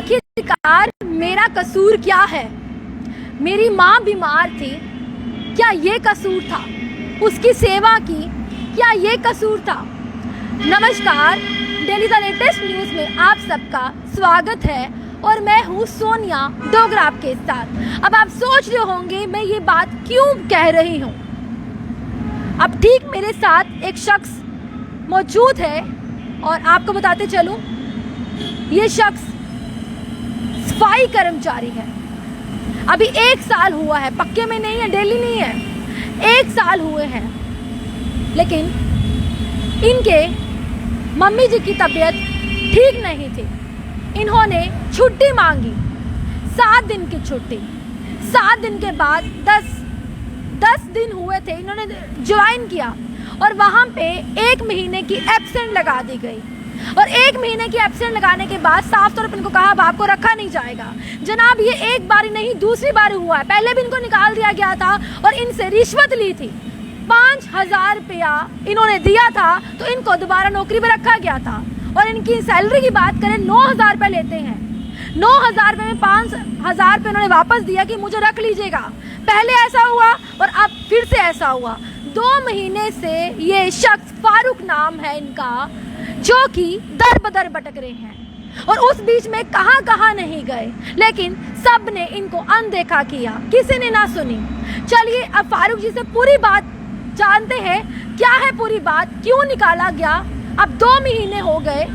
आखिरकार मेरा कसूर क्या है? मेरी माँ बीमार थी, क्या ये कसूर था? उसकी सेवा की, क्या ये कसूर था? नमस्कार, डेली द लेटेस्ट न्यूज़ में आप सबका स्वागत है और मैं हूँ सोनिया डोगरा आपके साथ। अब आप सोच रहे होंगे मैं ये बात क्यों कह रही हूँ। अब ठीक मेरे साथ एक शख्स मौजूद है और आपको बताते चलूँ, ये शख्स सफाई कर्मचारी है। अभी 1 साल हुआ है, पक्के में नहीं है, डेली नहीं है, 1 साल हुए हैं। लेकिन इनके मम्मी जी की तबीयत ठीक नहीं थी। इन्होंने छुट्टी मांगी, 7 दिन की छुट्टी। 7 दिन के बाद 10 दिन हुए थे, इन्होंने ज्वाइन किया और वहाँ पे 1 महीने की एब्सेंट लगा दी गई। और 1 महीने की एब्सेंट लगाने के बाद साफ तौर पर इनको कहा अब आपको रखा नहीं जाएगा। जनाब, ये एक बार नहीं दूसरी बार हुआ है। पहले भी इनको निकाल दिया गया था और इनसे रिश्वत ली थी। 5,000 रुपया इन्होंने दिया था तो इनको दोबारा नौकरी पर रखा गया था। और इनकी सैलरी की बात करें 9,000 रुपये लेते हैं। 9,000 रुपये में 5,000 रुपये इन्होंने वापस दिया कि मुझे रख लीजिएगा। पहले ऐसा हुआ और अब फिर से ऐसा हुआ। 2 महीने से ये शख्स फारूक नाम है इनका, जो कि दर बदर भटक रहे हैं और उस बीच में कहाँ नहीं गए, लेकिन सब ने इनको अनदेखा किया, किसी ने ना सुनी। चलिए अब फारूक जी से पूरी बात जानते हैं, क्या है पूरी बात, क्यों निकाला गया। अब 2 महीने हो गए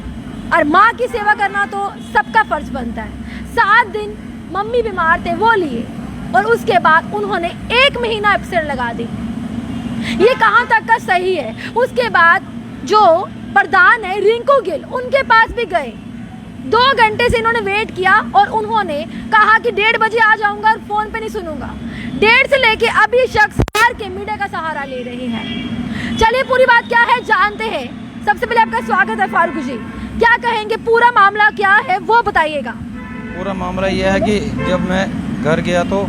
और माँ की सेवा करना तो सबका फर्ज बनता है। 7 दिन मम्मी बीमार थे, वो लिए और उसके बाद उन्होंने 1 महीना एब्सेंट लगा दी। ये कहाँ तक का सही है? उसके बाद जो प्रधान है रिंकू गिल, उनके पास भी गए। 2 घंटे से इन्होंने वेट किया और उन्होंने कहा कि 1:30 बजे आ जाऊंगा और फोन पे नहीं सुनूंगा। 1:30 से लेके अभी शख्स के मीडिया का सहारा ले रहे हैं। चलिए पूरी बात क्या है जानते हैं। सबसे पहले आपका स्वागत है फारूक जी, क्या कहेंगे, पूरा मामला क्या है वो बताइएगा। पूरा मामला यह है कि जब मैं घर गया तो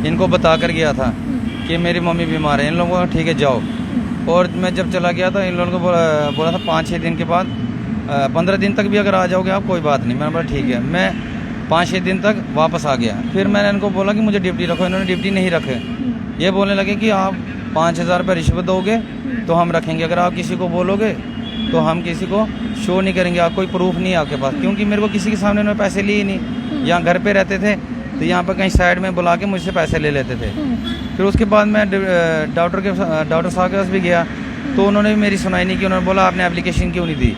इनको बता कर गया था कि मेरी मम्मी बीमार है। इन लोगों को ठीक है जाओ, और मैं जब चला गया था इन लोगों को बोला था 5-6 दिन के बाद 15 दिन तक भी अगर आ जाओगे आप कोई बात नहीं। मैंने बोला ठीक है। मैं 5-6 दिन तक वापस आ गया। फिर मैंने इनको बोला कि मुझे ड्यूटी रखो, इन्होंने ड्यूटी नहीं रखे। ये बोलने लगे कि आप 5,000 रुपये रिश्वत दोगे तो हम रखेंगे, अगर आप किसी को बोलोगे तो हम किसी को शो नहीं करेंगे, आप कोई प्रूफ नहीं है आपके पास। क्योंकि मेरे को किसी के सामने उन्होंने पैसे लिए ही नहीं। यहाँ घर पे रहते थे तो यहाँ पर कहीं साइड में बुला के मुझसे पैसे ले लेते थे। फिर उसके बाद मैं डॉक्टर साहब के पास भी गया तो उन्होंने भी मेरी सुनाई नहीं की। उन्होंने बोला आपने एप्लीकेशन क्यों नहीं दी।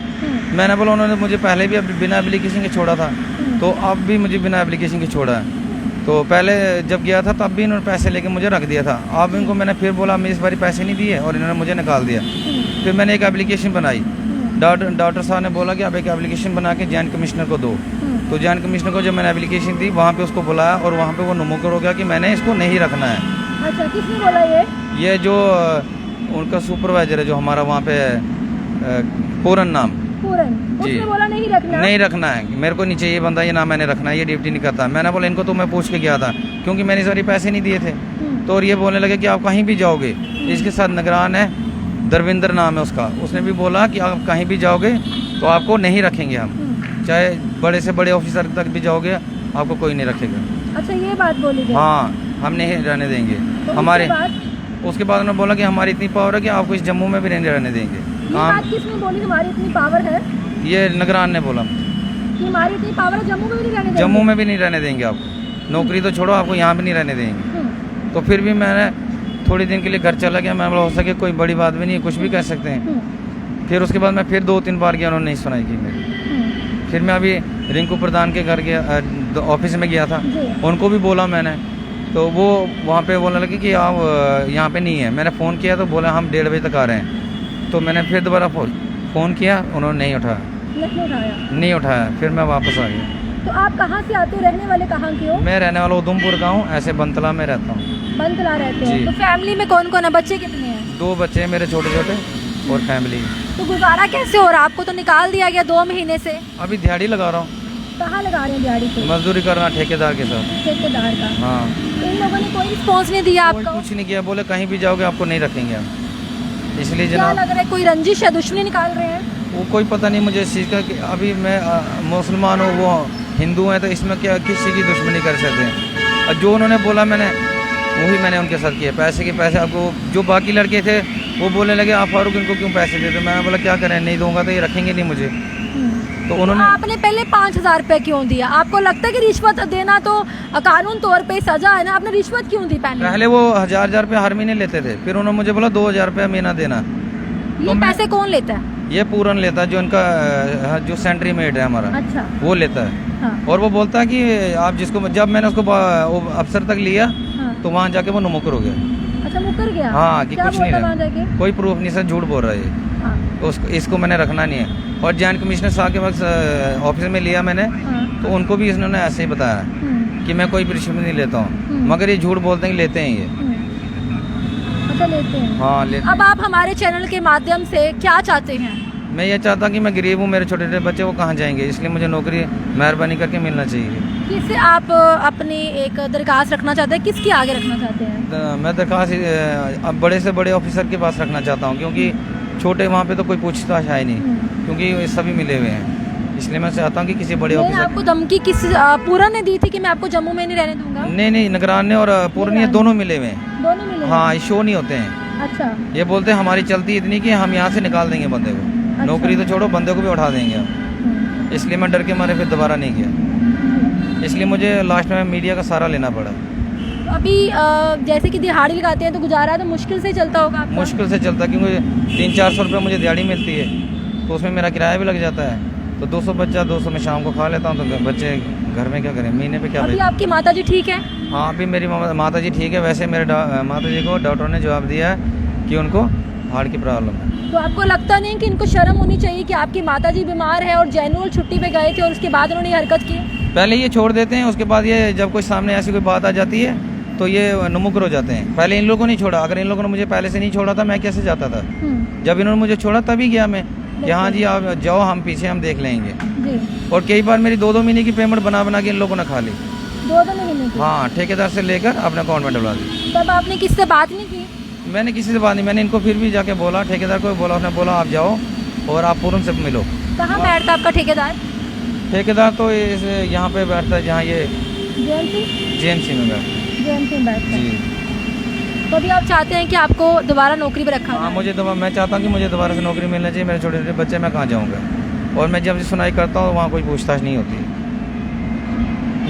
मैंने बोला उन्होंने मुझे पहले भी बिना एप्लीकेशन के छोड़ा था तो अब भी मुझे बिना एप्लीकेशन के छोड़ा है। तो पहले जब गया था तब भी इन्होंने पैसे लेके मुझे रख दिया था। अब इनको मैंने फिर बोला मैं इस बार पैसे नहीं दिए और इन्होंने मुझे निकाल दिया। फिर मैंने एक एप्लीकेशन बनाई। डॉक्टर साहब ने बोला कि आप एक एप्लीकेशन बना के जॉइंट कमिश्नर को दो। तो जॉइंट कमिश्नर को जब मैंने एप्लीकेशन दी वहाँ पे उसको बुलाया और वहाँ पे वो मुकर हो गया कि मैंने इसको नहीं रखना है। अच्छा, किसने बोला ये जो उनका सुपरवाइजर है जो हमारा वहाँ पे पूरन नाम उसने बोला नहीं रखना है। मेरे को नहीं चाहिए बंदा ये, ना मैंने रखना है, ये ड्यूटी नहीं करता। मैंने बोला इनको तो मैं पूछ के गया था क्योंकि मैंने इस बार पैसे नहीं दिए थे। तो और ये बोलने लगे कि आप कहीं भी जाओगे, इसके साथ निगरान है दरविंदर नाम है उसका, उसने भी बोला कि आप कहीं भी जाओगे तो आपको नहीं रखेंगे हम, चाहे बड़े से बड़े ऑफिसर तक भी जाओगे आपको कोई नहीं रखेगा। अच्छा, ये बात बोली गई? हाँ, हम नहीं रहने देंगे। तो हमारे उसके बाद उन्होंने बोला कि हमारी इतनी पावर है कि आपको इस जम्मू में भी नहीं रहने देंगे। ये बात किसने बोली, हमारी इतनी पावर है? ये निगरान ने बोला कि हमारी इतनी पावर है, जम्मू में भी नहीं रहने देंगे। जम्मू में भी नहीं रहने देंगे आपको, नौकरी तो छोड़ो आपको यहाँ भी नहीं रहने देंगे। तो फिर भी मैंने थोड़ी दिन के लिए घर चला गया। मैं बोला हो सके कोई बड़ी बात भी नहीं है, कुछ भी कह सकते हैं। फिर उसके बाद मैं फिर 2-3 बार गया, उन्होंने नहीं सुनाई की मेरी। फिर मैं अभी रिंकू प्रधान के घर गया, ऑफिस में गया था, उनको भी बोला मैंने। तो वो वहाँ पे बोलने लगे कि आप यहाँ पे नहीं है। मैंने फ़ोन किया तो बोला हम 1:30 बजे तक आ रहे हैं। तो मैंने फिर दोबारा फ़ोन किया, उन्होंने नहीं उठाया। फिर मैं वापस आ गया। तो आप कहाँ से आते हो, रहने वाले कहाँ के हो? मैं रहने वाला उधमपुर का हूँ, ऐसे बनतला में रहता हूँ। बनतला रहते हैं? तो फैमिली में कौन कौन है, बच्चे कितने हैं? 2 बच्चे हैं मेरे छोटे छोटे और फैमिली। तो गुजारा कैसे हो रहा? आपको तो निकाल दिया गया 2 महीने से। अभी दिहाड़ी लगा रहा हूँ। कहाँ लगा रहे हैं दिहाड़ी पे? मजदूरी कर रहा, ठेकेदार के साथ। ठेकेदार का? हाँ। तो इन लोगों ने कोई रिस्पॉन्स नहीं दिया आपको? कुछ नहीं किया, बोले कहीं भी जाओगे आपको नहीं रखेंगे हम। इसलिए क्या लग रहा है कोई रंजिश है, दुश्मनी निकाल रहे हैं? वो कोई पता नहीं मुझे इस चीज़ का कि अभी मैं मुसलमान हूँ, वो हिंदू हैं तो इसमें क्या किसी की दुश्मनी कर सकते हैं। और जो उन्होंने बोला वही मैंने उनके साथ किया। पैसे के पैसे आपको, जो बाकी लड़के थे वो बोलने लगे आप फारूक इनको क्यों पैसे देते। मैंने बोला क्या करें, नहीं दूंगा तो ये रखेंगे नहीं मुझे। तो उन्होंने आपने पहले 5,000 रुपए क्यों दिया? आपको लगता है कि रिश्वत देना तो कानून तौर पे सजा है ना, आपने रिश्वत क्यों दी? पहले वो 1,000 रुपये हर महीने लेते थे, फिर उन्होंने मुझे बोला 2,000 रुपये महीना देना। ये पैसे कौन लेता है? ये पूरन लेता है, जो इनका जो सेंट्री मेड है हमारा, अच्छा, वो लेता है। हाँ। और वो बोलता है कि आप जिसको, जब मैंने उसको अफसर तक लिया हाँ। तो वहाँ जाके वो मुकर हो गया। अच्छा, मुकर गया? हाँ, कि क्या कुछ नहीं बोलता वहाँ है, जाके? कोई प्रूफ नहीं, सर झूठ बोल रहा है ये। हाँ। तो इसको मैंने रखना नहीं है। और जॉइंट कमिश्नर साहब के वक्त ऑफिस में लिया मैंने, हाँ। तो उनको भी इन्होंने ऐसे ही बताया कि मैं कोई रिश्वत नहीं लेता हूँ, मगर ये झूठ बोलते हैं कि लेते हैं ये। अच्छा, लेते हैं। हाँ, लेते। अब आप हमारे चैनल के माध्यम से क्या चाहते हैं? मैं ये चाहता हूँ कि मैं गरीब हूँ, मेरे छोटे छोटे बच्चे वो कहाँ जाएंगे, इसलिए मुझे नौकरी मेहरबानी करके मिलना चाहिए। किससे आप अपनी एक दरखास्त रखना चाहते हैं, किसके आगे रखना चाहते हैं? मैं दरखास्त अब बड़े से बड़े ऑफिसर के पास रखना चाहता हूँ, क्योंकि छोटे वहाँ पे तो कोई पूछताछ है नहीं, क्योंकि ये सभी मिले हुए हैं। इसलिए मैं चाहता हूँ कि किसी बड़े ऑफिसर। आपको धमकी किस पूरा ने दी थी कि मैं आपको जम्मू में नहीं रहने दूंगा? नहीं, निगरान ने और पूर्णिया दोनों मिले हुए हैं। दोनों मिले? हाँ, ये शो नहीं होते हैं। अच्छा। ये बोलते हैं हमारी चलती इतनी कि हम यहाँ से निकाल देंगे बंदे को। अच्छा। नौकरी तो छोड़ो, बंदे को भी उठा देंगे हम। इसलिए मैं डर के मारे फिर दोबारा नहीं किया। इसलिए मुझे लास्ट में मीडिया का सहारा लेना पड़ा। अभी जैसे कि दिहाड़ी लगाते हैं तो गुजारा तो मुश्किल से चलता होगा आपका? मुश्किल से चलता, क्योंकि 300-400 रुपये मुझे दिहाड़ी मिलती है, तो उसमें मेरा किराया भी लग जाता है। तो 200 बच्चा 200 में शाम को खा लेता हूँ, तो बच्चे घर में क्या करें, महीने पे क्या अभी भेजें। आपकी माता जी ठीक है? हाँ, अभी मेरी माता जी ठीक है। वैसे मेरे माता जी को डॉक्टर ने जवाब दिया है कि उनको हार्ट की प्रॉब्लम है। तो आपको लगता नहीं कि इनको शर्म होनी चाहिए कि आपकी माता जी बीमार है और जेनुअल छुट्टी पे गए थे और उसके बाद उन्होंने ये हरकत की? पहले ये छोड़ देते हैं, उसके बाद ये जब कोई सामने ऐसी कोई बात आ जाती है तो ये नुमुकर हो जाते हैं। पहले इन लोगों को नहीं छोड़ा। अगर इन लोगों ने मुझे पहले से नहीं छोड़ा था, मैं कैसे जाता था? जब इन्होंने मुझे छोड़ा तभी गया मैं कि हाँ जी आप जाओ, हम पीछे हम देख लेंगे जी। और कई बार मेरी 2-2 महीने की पेमेंट बना के इन लोगों ने खा ली। 2 महीने की? हाँ, ठेकेदार से लेकर अपने अकाउंट में डलवा दी। तब आपने किससे बात नहीं की? मैंने किसी से बात नहीं, मैंने इनको फिर भी जाके बोला, ठेकेदार को बोला, उसने बोला आप जाओ और आप पूर्ण से मिलो। कहाँ बैठता आपका ठेकेदार? ठेकेदार तो यहाँ पे बैठता है, जहाँ ये जेएमसी में बैठता है जी। तो अभी आप चाहते हैं कि आपको दोबारा नौकरी पर रखा हाँ, जाए? मुझे मैं चाहता हूँ कि मुझे दोबारा से नौकरी मिलना चाहिए। मेरे छोटे छोटे बच्चे, मैं कहाँ जाऊँगा? और मैं जब सुनाई करता हूँ वहाँ कोई पूछताछ नहीं होती।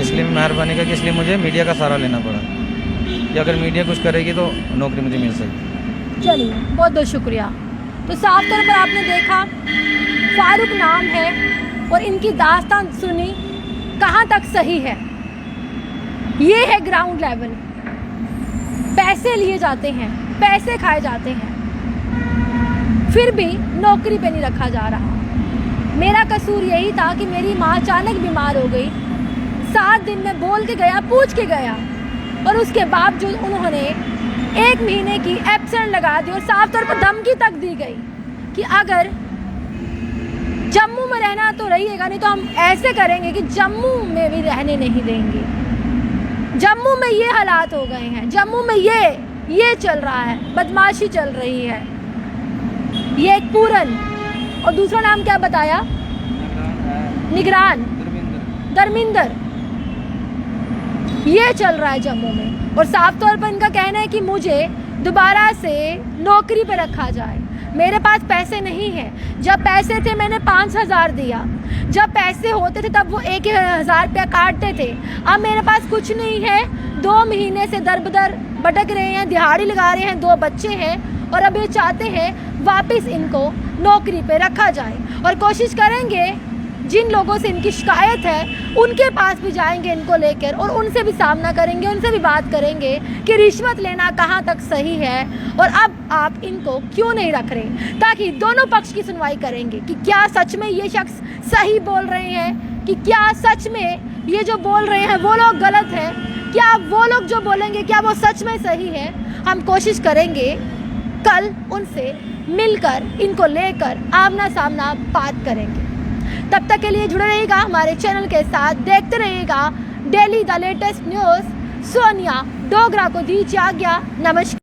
इसलिए मेहरबानी करके, इसलिए मुझे मीडिया का सहारा लेना पड़ा कि अगर मीडिया कुछ करेगी तो नौकरी मुझे मिल सकती। चलिए, बहुत बहुत शुक्रिया। तो साफ तौर पर आपने देखा, फारूक नाम है और इनकी दास्तान सुनी कहाँ तक सही है। ये है ग्राउंड लेवल। पैसे लिए जाते हैं, पैसे खाए जाते हैं, फिर भी नौकरी पे नहीं रखा जा रहा। मेरा कसूर यही था कि मेरी माँ अचानक बीमार हो गई। 7 दिन में बोल के गया, पूछ के गया, और उसके बावजूद उन्होंने 1 महीने की एब्सेंट लगा दी और साफ तौर पर धमकी तक दी गई कि अगर जम्मू में रहना तो रहिएगा, नहीं तो हम ऐसे करेंगे कि जम्मू में भी रहने नहीं देंगे। जम्मू में ये हालात हो गए हैं, जम्मू में ये चल रहा है, बदमाशी चल रही है। ये एक पूरन, और दूसरा नाम क्या बताया? निगरान, धर्मिंदर। ये चल रहा है जम्मू में, और साफ तौर पर इनका कहना है कि मुझे दोबारा से नौकरी पे रखा जाए। मेरे पास पैसे नहीं है। जब पैसे थे मैंने 5,000 दिया, जब पैसे होते थे तब वो 1,000 रुपया काटते थे। अब मेरे पास कुछ नहीं है। 2 महीने से दर बदर भटक रहे हैं, दिहाड़ी लगा रहे हैं, 2 बच्चे हैं, और अब ये चाहते हैं वापस इनको नौकरी पे रखा जाए। और कोशिश करेंगे, जिन लोगों से इनकी शिकायत है उनके पास भी जाएंगे इनको लेकर, और उनसे भी सामना करेंगे, उनसे भी बात करेंगे कि रिश्वत लेना कहाँ तक सही है और अब आप इनको क्यों नहीं रख रहे, ताकि दोनों पक्ष की सुनवाई करेंगे कि क्या सच में ये शख्स सही बोल रहे हैं, कि क्या सच में ये जो बोल रहे हैं वो लोग गलत हैं, क्या वो लोग जो बोलेंगे क्या वो सच में सही है। हम कोशिश करेंगे कल उनसे मिलकर इनको लेकर आमना सामना बात करेंगे। तब तक के लिए जुड़े रहिएगा हमारे चैनल के साथ, देखते रहिएगा daily the latest news. Sonia Dogra को दीजिए आज्ञा। नमस्कार।